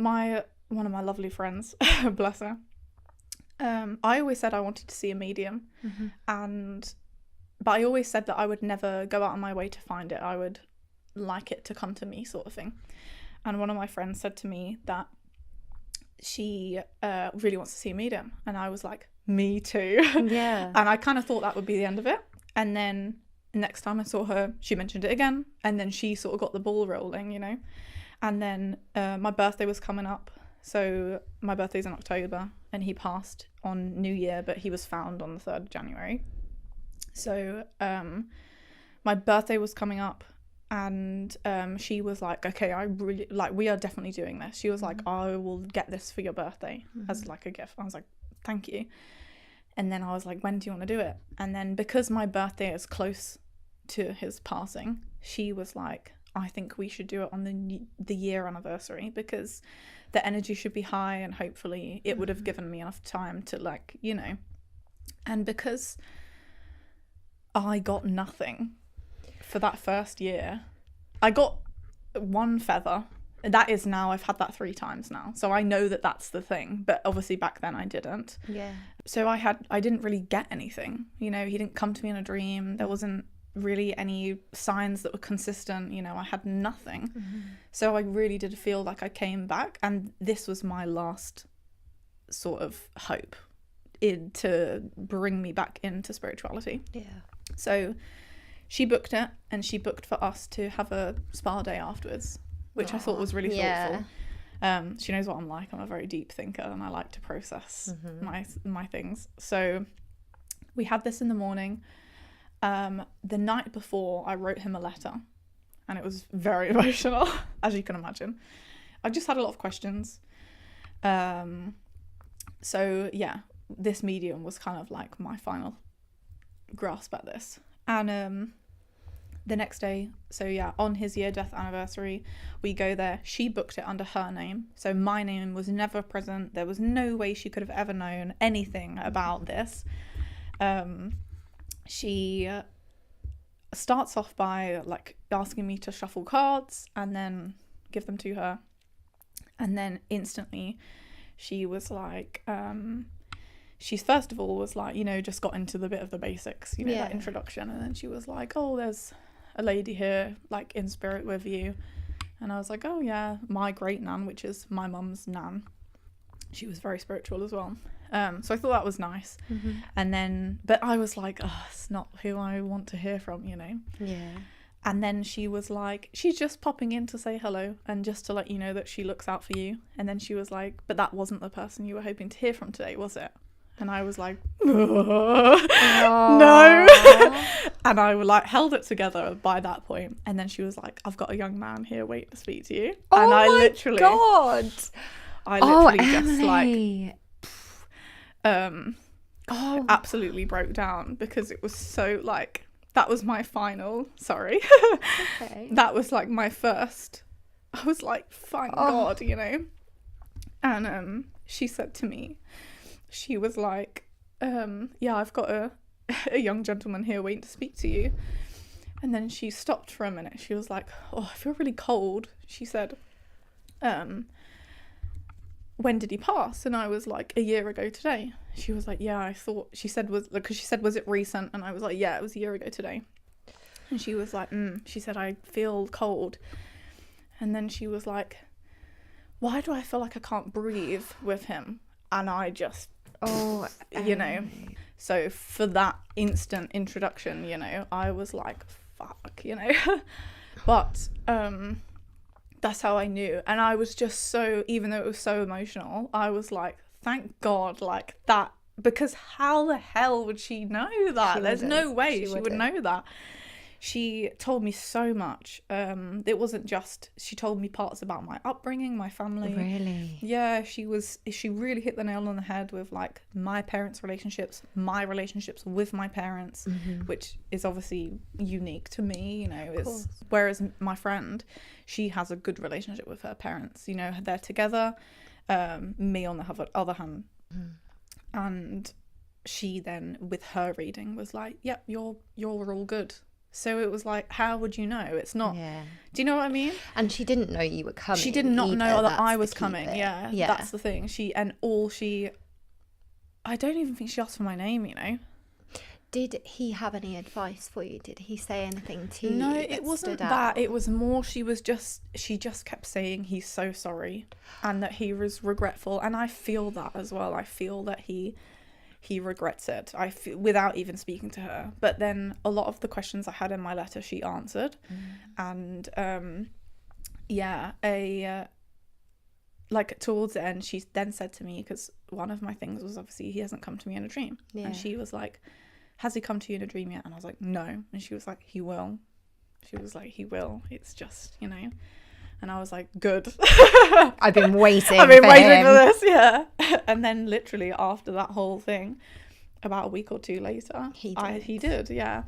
one of my lovely friends, bless her, I always said I wanted to see a medium, but I always said that I would never go out on my way to find it. I would like it to come to me, sort of thing. And one of my friends said to me that she really wants to see a medium, and I was like, me too. Yeah. And I kind of thought that would be the end of it. And then next time I saw her, she mentioned it again, and then she sort of got the ball rolling, you know. And then my birthday was coming up. So my birthday's in October, and he passed on New Year, but he was found on the 3rd of January. So my birthday was coming up, and she was like, okay, I really, like, we are definitely doing this. She was like, I will get this for your birthday as like a gift. I was like, thank you. And then I was like, when do you want to do it? And then because my birthday is close to his passing, she was like, I think we should do it on the year anniversary, because the energy should be high, and hopefully it would have given me enough time to, like, you know. And because I got nothing for that first year, I got one feather. That is now, I've had that 3 times now, so I know that that's the thing, but obviously back then I didn't. Yeah. So I didn't really get anything, you know. He didn't come to me in a dream. There wasn't really any signs that were consistent, you know. I had nothing. So I really did feel like I came back, and this was my last sort of hope to bring me back into spirituality. Yeah. So she booked it, and she booked for us to have a spa day afterwards, which I thought was really thoughtful. She knows what I'm like. I'm a very deep thinker, and I like to process my things. So we had this in the morning. The night before, I wrote him a letter, and it was very emotional, as you can imagine. I just had a lot of questions. So yeah, this medium was kind of like my final grasp at this. And the next day, so yeah, on his death anniversary, we go there. She booked it under her name, so my name was never present. There was no way she could have ever known anything about this. She starts off by like asking me to shuffle cards and then give them to her, and then instantly she was like, she's first of all was like, you know, just got into the bit of the basics, you know, that introduction, and then she was like, oh, there's a lady here like in spirit with you. And I was like, oh yeah, my great nan, which is my mum's nan, she was very spiritual as well. So I thought that was nice. And then, but I was like, oh, it's not who I want to hear from, you know. Yeah. And then she was like, she's just popping in to say hello and just to let you know that she looks out for you. And then she was like, but that wasn't the person you were hoping to hear from today, was it? And I was like, no. And I like held it together by that point. And then she was like, I've got a young man here waiting to speak to you. Oh, and I my literally God. I literally just Emily. absolutely broke down, because it was so like, that was my final, sorry. Okay. That was like my first, I was like, thank God, you know. And she said to me, she was like, yeah, I've got a young gentleman here waiting to speak to you. And then she stopped for a minute. She was like, oh, I feel really cold. She said, when did he pass? And I was like, a year ago today. She was like, yeah, I thought, she said, was it recent? And I was like, yeah, it was a year ago today. And she was like, she said, I feel cold. And then she was like, why do I feel like I can't breathe with him? And I just, you know, so for that instant introduction, you know, I was like, fuck, you know. But that's how I knew. And I was just so, even though it was so emotional, I was like, thank God, like that, because how the hell would she know that? There's no way she would know that. She told me so much. It wasn't just, she told me parts about my upbringing, my family. Really? Yeah, she really hit the nail on the head with like my parents' relationships, my relationships with my parents, which is obviously unique to me, you know. Whereas my friend, she has a good relationship with her parents, you know, they're together. Me on the other hand. And she then, with her reading, was like, yep, you're all good. So it was like, how would you know? It's not. Yeah. Do you know what I mean? And she didn't know you were coming. She did not either. know that That's I the was key coming. bit. Yeah, Yeah. that's the thing. I don't even think she asked for my name, you know. Did he have any advice for you? Did he say anything to you? No, that it wasn't stood that. out? It was more she just kept saying he's so sorry and that he was regretful. And I feel that as well. I feel that he regrets it. I feel, without even speaking to her. But then a lot of the questions I had in my letter, she answered. And like towards the end, she then said to me, because one of my things was obviously he hasn't come to me in a dream. Yeah. And she was like, has he come to you in a dream yet? And I was like, no. And she was like, he will. She was like, he will. It's just, you know. And I was like, good. I've been waiting. I've been waiting him. for this, yeah. And then literally after that whole thing, about a week or two later, He he did, yeah.